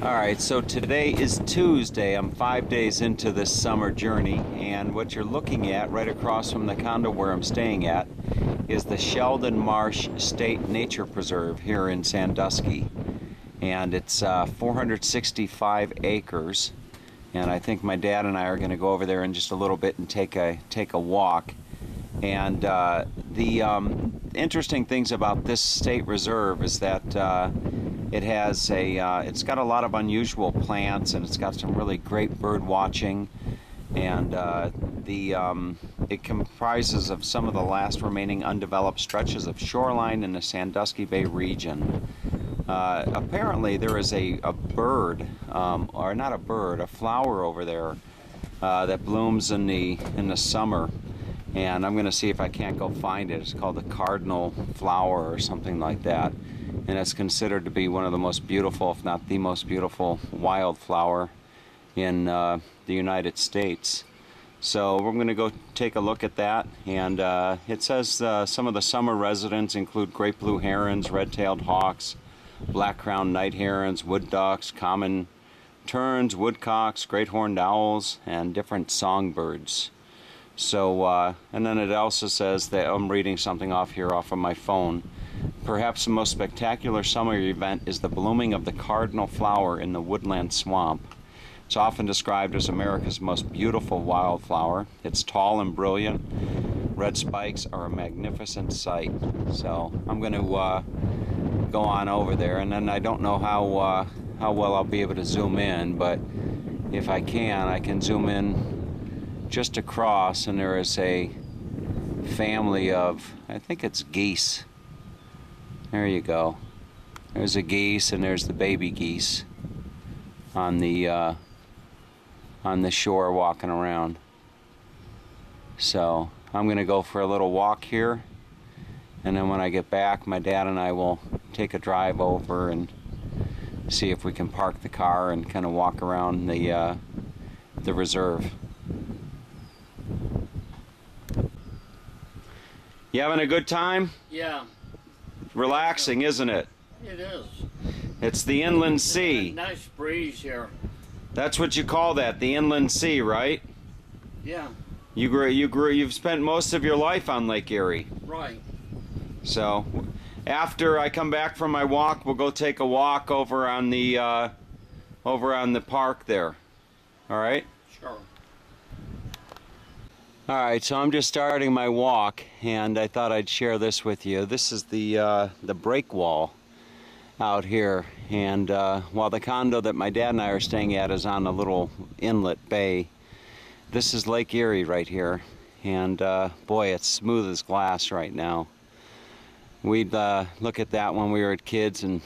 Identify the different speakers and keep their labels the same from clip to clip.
Speaker 1: Alright, so today is Tuesday. I'm 5 days into this summer journey, and what you're looking at right across from the condo where I'm staying at is the Sheldon Marsh State Nature Preserve here in Sandusky. And it's 465 acres, and I think my dad and I are going to go over there in just a little bit and take a walk. And the interesting things about this state reserve is that it's got a lot of unusual plants, and it's got some really great bird watching, and it comprises of some of the last remaining undeveloped stretches of shoreline in the Sandusky Bay region. Apparently there is a bird, or not a bird, a flower over there that blooms in the summer, and I'm going to see if I can't go find it. It's called the Cardinal Flower or something like that, and it's considered to be one of the most beautiful, if not the most beautiful, wildflower in the United States. So we're going to go take a look at that, and it says some of the summer residents include great blue herons, red-tailed hawks, black-crowned night herons, wood ducks, common terns, woodcocks, great horned owls, and different songbirds. So, and then it also says that I'm reading something off of my phone. Perhaps the most spectacular summer event is the blooming of the Cardinal Flower in the Woodland swamp. It's often described as America's most beautiful wildflower. It's tall and brilliant. Red spikes are a magnificent sight. So I'm going to go on over there, and then I don't know how well I'll be able to zoom in, but if I can zoom in just across, and there is a family of, I think it's geese. There you go. There's a geese, and there's the baby geese on the shore walking around. So I'm going to go for a little walk here, and then when I get back, my dad and I will take a drive over and see if we can park the car and kind of walk around the reserve. You having a good time?
Speaker 2: Yeah.
Speaker 1: Relaxing, isn't it?
Speaker 2: It is.
Speaker 1: It's the inland sea.
Speaker 2: Nice breeze here.
Speaker 1: That's what you call that, the inland sea, right?
Speaker 2: Yeah.
Speaker 1: You've spent most of your life on Lake Erie.
Speaker 2: Right.
Speaker 1: So, after I come back from my walk, we'll go take a walk over on the park there. All right?
Speaker 2: Sure.
Speaker 1: All right, so I'm just starting my walk, and I thought I'd share this with you. This is the break wall out here, and while the condo that my dad and I are staying at is on a little inlet bay, this is Lake Erie right here, and boy, it's smooth as glass right now. We'd look at that when we were kids and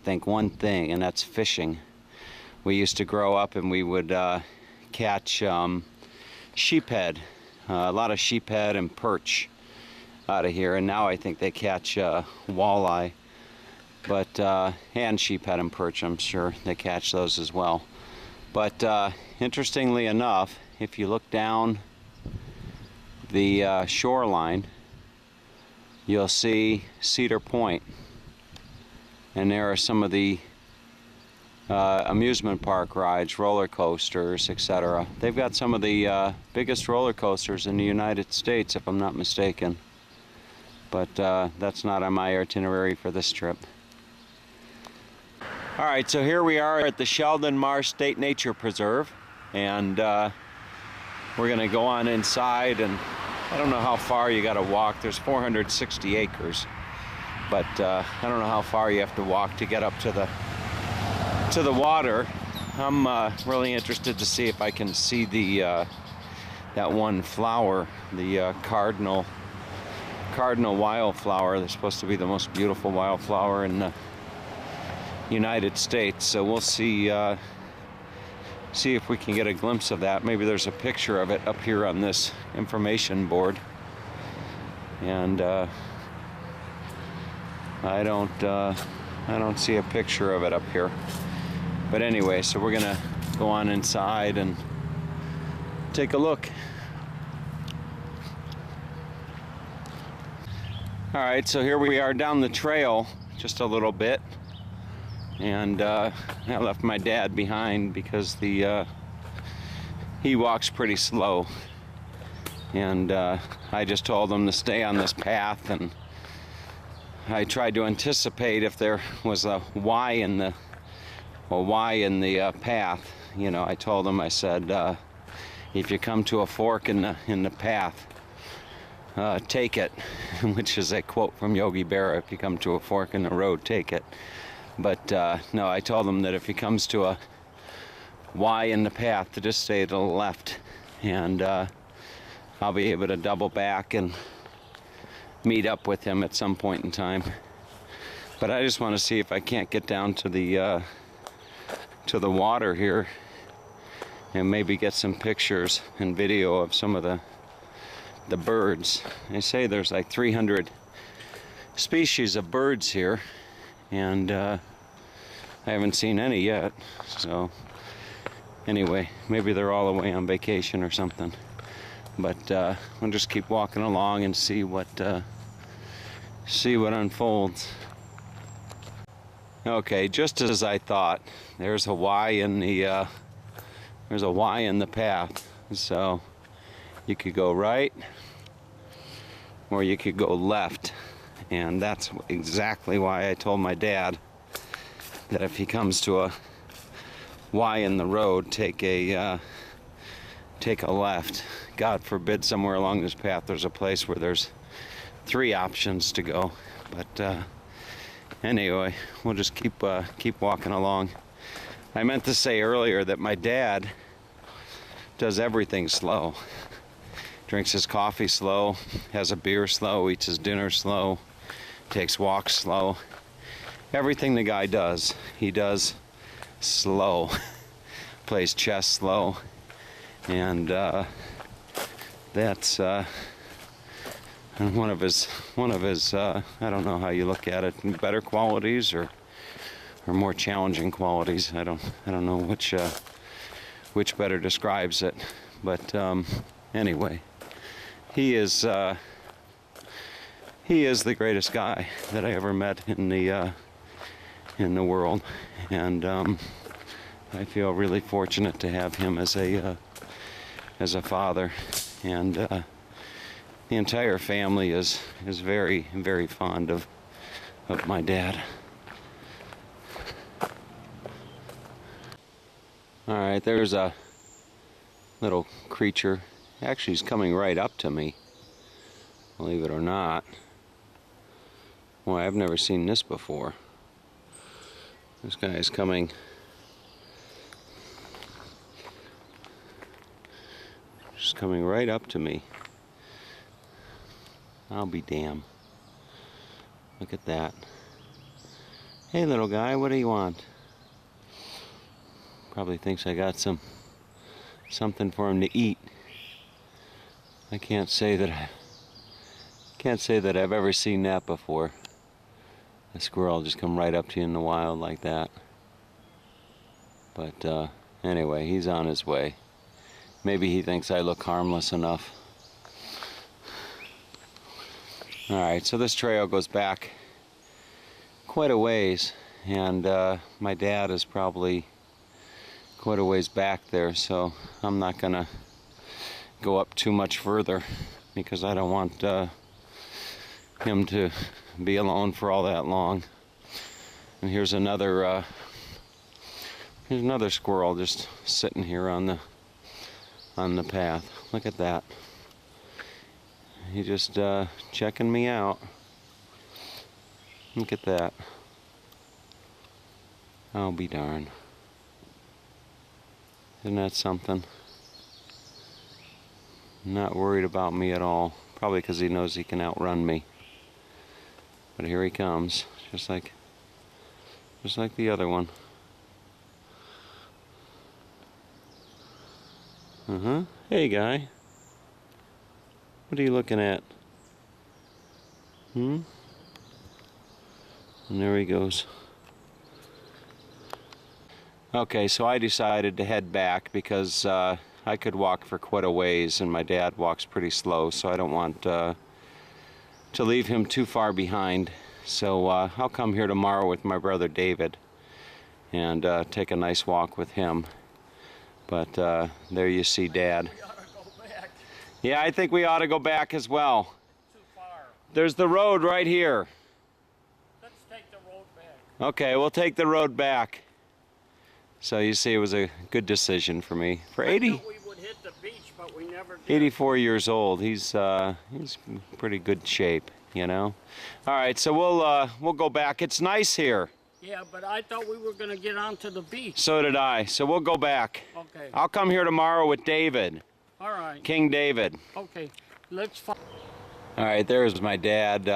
Speaker 1: think one thing, and that's fishing. We used to grow up and we would catch sheephead. A lot of sheephead and perch out of here, and now I think they catch walleye, but and sheephead and perch, I'm sure they catch those as well. But interestingly enough, if you look down the shoreline, you'll see Cedar Point, and there are some of the amusement park rides, roller coasters, etc. They've got some of the biggest roller coasters in the United States, if I'm not mistaken. But that's not on my itinerary for this trip. Alright, so here we are at the Sheldon Marsh State Nature Preserve, and we're going to go on inside, and I don't know how far you got to walk. There's 460 acres, but I don't know how far you have to walk to get up to the water. I'm really interested to see if I can see the that one flower, the cardinal wildflower. They're supposed to be the most beautiful wildflower in the United States. So we'll see if we can get a glimpse of that. Maybe there's a picture of it up here on this information board, and I don't see a picture of it up here. But anyway, so we're gonna go on inside and take a look. All right, so here we are down the trail just a little bit, and I left my dad behind because he walks pretty slow, and I just told him to stay on this path, and I tried to anticipate if there was a Y in the path. You know, I told him, I said, if you come to a fork in the path, take it, which is a quote from Yogi Berra. If you come to a fork in the road, take it. But no, I told him that if he comes to a Y in the path, to just stay to the left, and I'll be able to double back and meet up with him at some point in time. But I just want to see if I can't get down to the water here and maybe get some pictures and video of some of the birds. They say there's like 300 species of birds here, and I haven't seen any yet. So anyway, maybe they're all away on vacation or something. But we'll just keep walking along and see what unfolds. Okay, just as I thought, there's a Y in the path. So you could go right, or you could go left, and that's exactly why I told my dad that if he comes to a Y in the road, take a left. God forbid somewhere along this path there's a place where there's 3 options to go. But anyway, we'll just keep walking along. I meant to say earlier that my dad does everything slow. Drinks his coffee slow, has a beer slow, eats his dinner slow, takes walks slow. Everything the guy does, he does slow. Plays chess slow, and that's one of his I don't know how you look at it, better qualities or more challenging qualities. I don't know which better describes it, but anyway, he is the greatest guy that I ever met in the world, and I feel really fortunate to have him as a father, and the entire family is very, very fond of my dad. All right, there's a little creature. Actually, he's coming right up to me, believe it or not. Boy, I've never seen this before. This guy is coming right up to me. I'll be damned. Look at that. Hey, little guy, what do you want? Probably thinks I got something for him to eat. I can't say that I've ever seen that before. A squirrel just come right up to you in the wild like that. But anyway, he's on his way. Maybe he thinks I look harmless enough. Alright, so this trail goes back quite a ways, and my dad is probably quite a ways back there, so I'm not gonna go up too much further because I don't want him to be alone for all that long. And here's another squirrel just sitting here on the path. Look at that. He just checking me out. Look at that. I'll be darned. Isn't that something? Not worried about me at all. Probably because he knows he can outrun me. But here he comes, just like the other one. Hey, guy. What are you looking at? And there he goes. Okay, so I decided to head back because I could walk for quite a ways, and my dad walks pretty slow, so I don't want to leave him too far behind. So I'll come here tomorrow with my brother David. and take a nice walk with him. But there you see Dad.
Speaker 2: We ought to go back.
Speaker 1: Yeah, I think we ought to go back as well.
Speaker 2: Too far.
Speaker 1: There's the road right here.
Speaker 2: Let's take the road back.
Speaker 1: Okay, we'll take the road back. So you see, it was a good decision for me. For
Speaker 2: I thought we would hit the beach, but we never did.
Speaker 1: 84 years old, he's in pretty good shape, you know. All right, so we'll go back. It's nice here.
Speaker 2: Yeah, but I thought we were going to get onto the beach.
Speaker 1: So did I. So we'll go back.
Speaker 2: Okay.
Speaker 1: I'll come here tomorrow with David,
Speaker 2: All right.
Speaker 1: King David.
Speaker 2: Okay. Let's find.
Speaker 1: All right, there's my dad.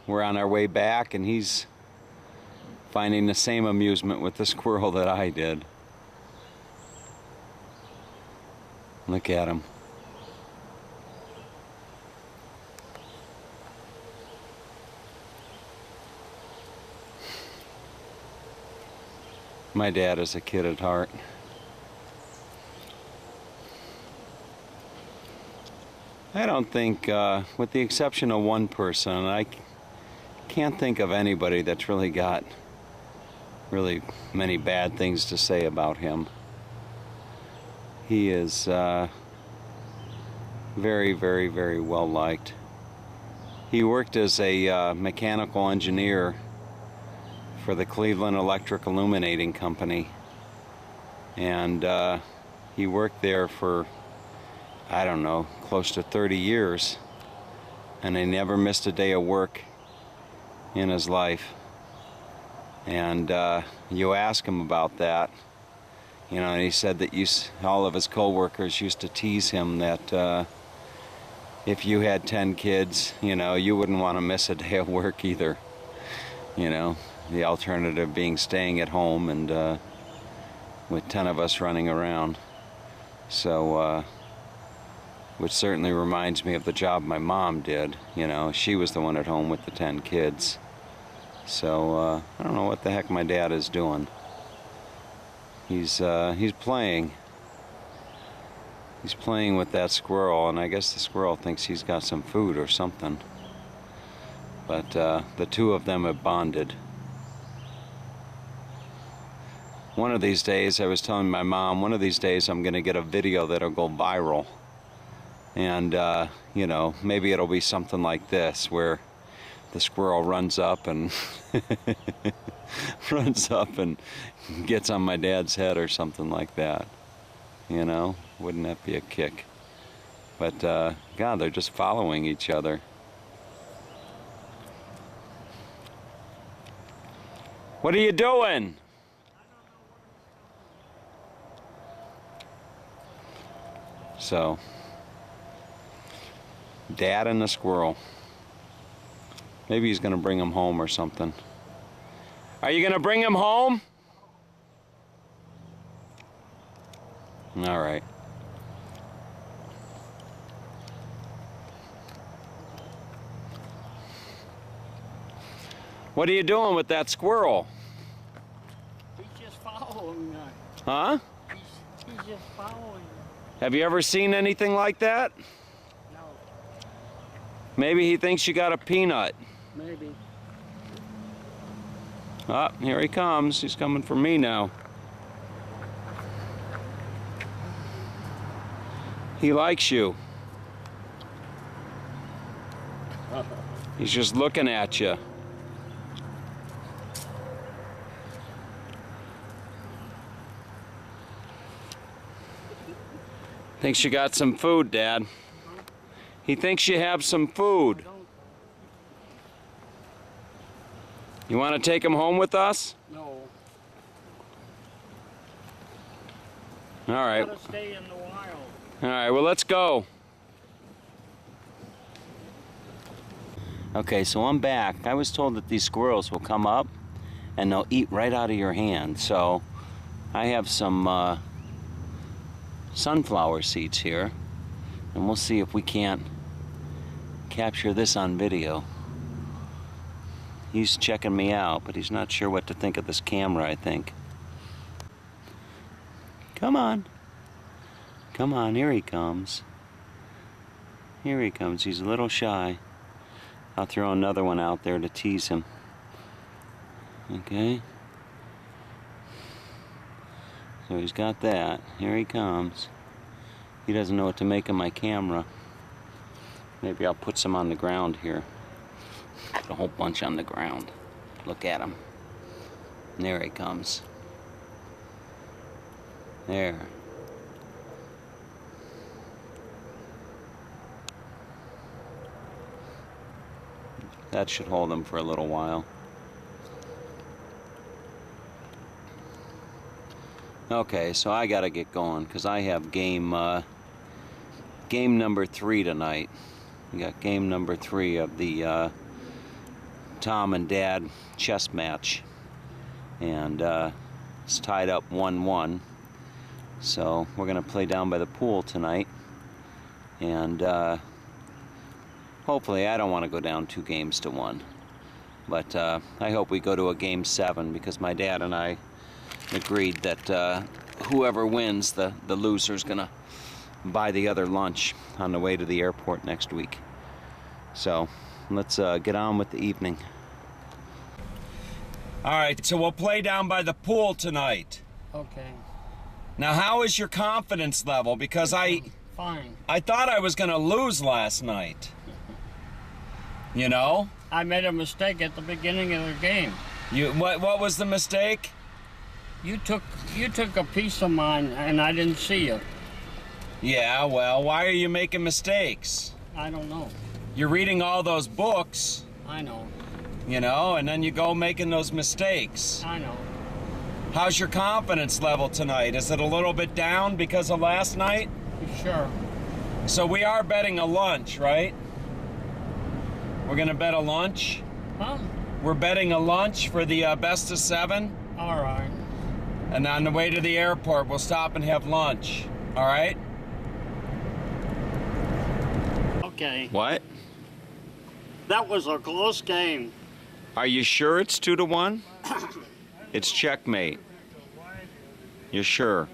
Speaker 1: We're on our way back, and he's finding the same amusement with the squirrel that I did. Look at him. My dad is a kid at heart. I don't think, with the exception of one person, I can't think of anybody that's really got really many bad things to say about him. He is very, very, very well liked. He worked as a mechanical engineer for the Cleveland Electric Illuminating Company, and he worked there for, I don't know, close to 30 years, and he never missed a day of work in his life. And you ask him about that, you know, and he said that all of his co-workers used to tease him that if you had 10 kids, you know, you wouldn't want to miss a day of work either, you know. The alternative being staying at home and with 10 of us running around. So, which certainly reminds me of the job my mom did. You know, she was the one at home with the 10 kids. So, I don't know what the heck my dad is doing. He's playing. He's playing with that squirrel, and I guess the squirrel thinks he's got some food or something. But the two of them have bonded. One of these days, I was telling my mom, one of these days I'm going to get a video that'll go viral. And, you know, maybe it'll be something like this, where the squirrel runs up and runs up and gets on my dad's head or something like that. You know, wouldn't that be a kick? But, God, they're just following each other. What are you doing? So, Dad and the squirrel. Maybe he's going to bring him home or something. Are you going to bring him home? All right. What are you doing with that squirrel?
Speaker 2: He's just following us.
Speaker 1: Huh?
Speaker 2: He's just following us.
Speaker 1: Have you ever seen anything like that?
Speaker 2: No.
Speaker 1: Maybe he thinks you got a peanut.
Speaker 2: Maybe.
Speaker 1: Ah, here he comes. He's coming for me now. He likes you. He's just looking at you. Thinks you got some food, Dad. He thinks you have some food. You want to take him home with us?
Speaker 2: No.
Speaker 1: All right.
Speaker 2: Gotta stay in the wild.
Speaker 1: All right, well, let's go. Okay, so I'm back. I was told that these squirrels will come up and they'll eat right out of your hand. So I have some sunflower seeds here, and we'll see if we can't capture this on video. He's checking me out, but he's not sure what to think of this camera, I think. Come on. Come on, here he comes. Here he comes. He's a little shy. I'll throw another one out there to tease him. Okay. So he's got that. Here he comes. He doesn't know what to make of my camera. Maybe I'll put some on the ground here. Put a whole bunch on the ground. Look at him. There he comes. There. That should hold him for a little while. Okay, so I gotta get going because I have game number 3 tonight. We got game number 3 of the Tom and Dad chess match, and it's tied up 1-1. So we're gonna play down by the pool tonight, and hopefully I don't want to go down 2 games to 1, but I hope we go to a game 7 because my dad and I agreed that whoever wins, the loser's gonna buy the other lunch on the way to the airport next week. So let's get on with the evening. All right, so we'll play down by the pool tonight.
Speaker 2: Okay.
Speaker 1: Now, how is your confidence level? Because
Speaker 2: Fine.
Speaker 1: I thought I was gonna lose last night. You know?
Speaker 2: I made a mistake at the beginning of the game.
Speaker 1: What was the mistake?
Speaker 2: You took a piece of mine and I didn't see you.
Speaker 1: Yeah, well, why are you making mistakes?
Speaker 2: I don't know.
Speaker 1: You're reading all those books,
Speaker 2: I know.
Speaker 1: you know, and then you go making those mistakes.
Speaker 2: I know.
Speaker 1: How's your confidence level tonight? Is it a little bit down because of last night?
Speaker 2: Sure.
Speaker 1: So we are betting a lunch, right? We're gonna bet a lunch?
Speaker 2: Huh?
Speaker 1: We're betting a lunch for the best of 7?
Speaker 2: All right.
Speaker 1: And on the way to the airport, we'll stop and have lunch. All right?
Speaker 2: Okay.
Speaker 1: What?
Speaker 2: That was a close game.
Speaker 1: Are you sure it's 2-1? It's checkmate. You're sure?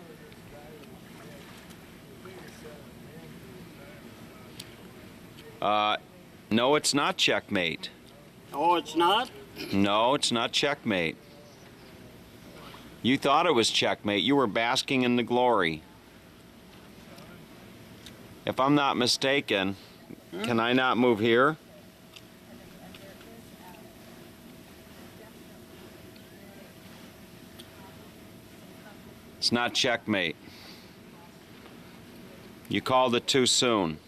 Speaker 1: No, it's not checkmate.
Speaker 2: Oh, it's not?
Speaker 1: No, it's not checkmate. You thought it was checkmate. You were basking in the glory. If I'm not mistaken, can I not move here? It's not checkmate. You called it too soon.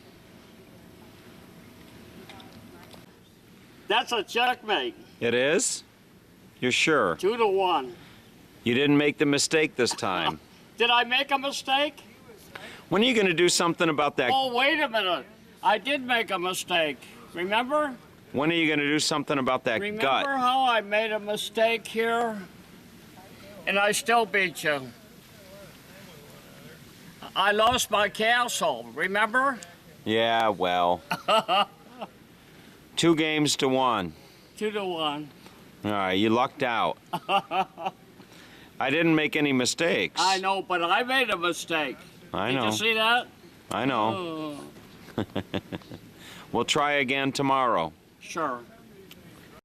Speaker 2: That's a checkmate.
Speaker 1: It is? You're sure?
Speaker 2: 2-1.
Speaker 1: You didn't make the mistake this time.
Speaker 2: Did I make a mistake?
Speaker 1: When are you going to do something about that?
Speaker 2: Oh, wait a minute. I did make a mistake. Remember?
Speaker 1: When are you going to do something about that
Speaker 2: Remember
Speaker 1: gut?
Speaker 2: how I made a mistake here? And I still beat you. I lost my castle, remember?
Speaker 1: Yeah, well. 2 games to 1.
Speaker 2: 2-1.
Speaker 1: All right, you lucked out. I didn't make any mistakes.
Speaker 2: I know, but I made a mistake.
Speaker 1: I
Speaker 2: Did
Speaker 1: know.
Speaker 2: you see that?
Speaker 1: I know.
Speaker 2: Oh,
Speaker 1: We'll try again tomorrow.
Speaker 2: sure.